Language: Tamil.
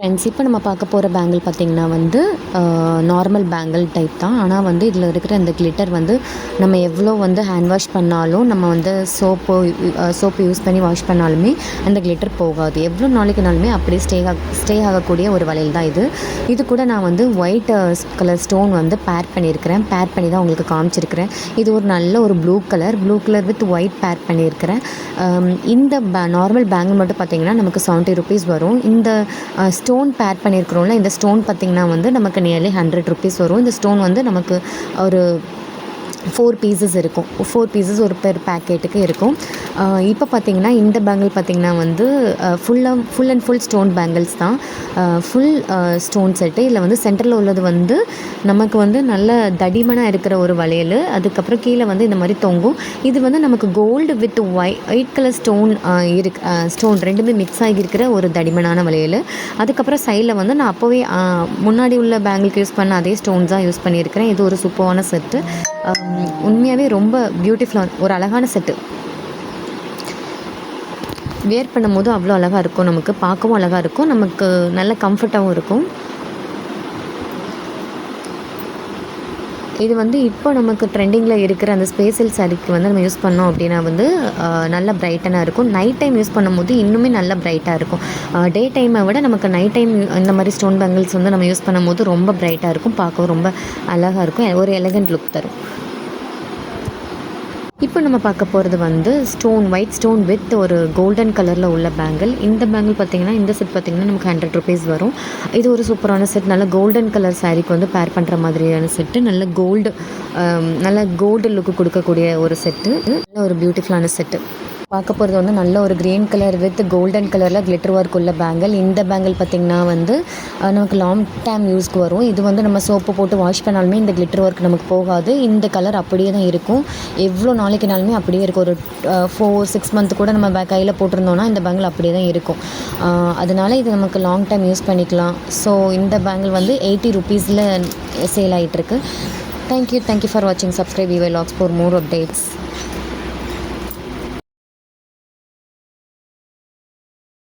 ஃப்ரெண்ட்ஸ், இப்போ நம்ம பார்க்க போகிற பேங்கிள் பார்த்திங்கன்னா வந்து நார்மல் பேங்கிள் டைப் தான். ஆனால் வந்து இதில் இருக்கிற இந்த கிளிட்டர் வந்து நம்ம எவ்வளோ வந்து ஹேண்ட் வாஷ் பண்ணாலும், நம்ம வந்து சோப்பு யூஸ் பண்ணி வாஷ் பண்ணாலுமே அந்த கிளிட்டர் போகாது. எவ்வளோ நாளைக்குனாலுமே அப்படியே ஸ்டே ஆகக்கூடிய ஒரு வளையல் தான் இது. இது கூட நான் வந்து ஒயிட் கலர் ஸ்டோன் வந்து பேர் பண்ணி தான் உங்களுக்கு காமிச்சிருக்கிறேன். இது ஒரு நல்ல ஒரு ப்ளூ கலர் வித் ஒயிட் பேர் பண்ணியிருக்கிறேன். இந்த நார்மல் பேங்கிள் மட்டும் பார்த்திங்கன்னா நமக்கு 70 rupees வரும். இந்த ஸ்டோன் பேர் பண்ணியிருக்கிறோம்ல, இந்த ஸ்டோன் பார்த்திங்கன்னா வந்து நமக்கு நியர்லி 100 rupees வரும். இந்த ஸ்டோன் வந்து நமக்கு ஒரு 4 pieces இருக்கும். 4 pieces ஒரு பெர் பேக்கெட்டுக்கு இருக்கும். இப்போ பார்த்திங்கன்னா இந்த பேங்கிள் பார்த்திங்கன்னா வந்து full and full stone bangles தான். Full stone set. இதில் வந்து சென்டரில் உள்ளது வந்து நமக்கு வந்து நல்ல தடிமனாக இருக்கிற ஒரு வளையல். அதுக்கப்புறம் கீழே வந்து இந்த மாதிரி தொங்கும். இது வந்து நமக்கு gold with white colour stone ரெண்டுமே மிக்ஸ் ஆகியிருக்கிற ஒரு தடிமனான வளையல். அதுக்கப்புறம் சைடில் வந்து நான் அப்போவே முன்னாடி உள்ள பேங்கிளுக்கு யூஸ் பண்ண அதே ஸ்டோன்ஸ் தான் யூஸ் பண்ணியிருக்கிறேன். இது ஒரு சூப்பரான செட்டு. உண்மையாகவே ரொம்ப பியூட்டிஃபுல்லாக ஒரு அழகான செட்டு. வியர் பண்ணும்போது அவ்வளோ அழகாக இருக்கும். நமக்கு பார்க்கவும் அழகாக இருக்கும். நமக்கு நல்ல கம்ஃபர்ட்டாகவும் இருக்கும். இது வந்து இப்போ நமக்கு ட்ரெண்டிங்கில் இருக்கிற அந்த ஸ்பேஷியல் சாரீக்கு வந்து நம்ம யூஸ் பண்ணோம் அப்படின்னா வந்து நல்ல பிரைட்டனாக இருக்கும். நைட் டைம் யூஸ் பண்ணும்போது இன்னுமே நல்ல பிரைட்டாக இருக்கும். டே டைமை விட நமக்கு நைட் டைம் இந்த மாதிரி ஸ்டோன் பேங்கிள்ஸ் வந்து நம்ம யூஸ் பண்ணும்போது ரொம்ப பிரைட்டாக இருக்கும். பார்க்கவும் ரொம்ப அழகாக இருக்கும். ஒரு எலகண்ட் லுக் தரும். இப்போ நம்ம பார்க்க போகிறது வந்து ஒயிட் ஸ்டோன் வித் ஒரு கோல்டன் கலரில் உள்ள பேங்கிள். இந்த பேங்கிள் பார்த்திங்கன்னா இந்த செட் பார்த்திங்கன்னா நமக்கு 100 rupees வரும். இது ஒரு சூப்பரான செட். நல்ல கோல்டன் கலர் சாரீக்கு வந்து பேர் பண்ணுற மாதிரியான செட்டு. நல்ல கோல்டு லுக்கு கொடுக்கக்கூடிய ஒரு செட்டு. நல்ல ஒரு பியூட்டிஃபுல்லான செட்டு. பார்க்க போகிறது வந்து நல்ல ஒரு க்ரீன் கலர் வித் கோல்டன் கலரில் கிளிட்டர் ஒர்க் உள்ள பேங்கிள். இந்த பேங்கிள் பார்த்திங்கன்னா வந்து நமக்கு லாங் டைம் யூஸ்க்கு வரும். இது வந்து நம்ம சோப்பு போட்டு வாஷ் பண்ணாலுமே இந்த கிளிட்டர் ஒர்க் நமக்கு போகாது. இந்த கலர் அப்படியே தான் இருக்கும். எவ்வளோ நாளைக்குனாலுமே அப்படியே இருக்கும். ஒரு 4-6 month கூட நம்ம கையில் போட்டிருந்தோன்னா இந்த பேங்கிள் அப்படியே தான் இருக்கும். அதனால் இது நமக்கு லாங் டைம் யூஸ் பண்ணிக்கலாம். ஸோ இந்த பேங்கிள் வந்து 80 rupeesல சேல் ஆகிட்டுருக்கு. தேங்க்யூ ஃபார் வாட்சிங். சப்ஸ்கிரைப் விவை லாக்ஸ் ஃபார் மோர் அப்டேட்ஸ்.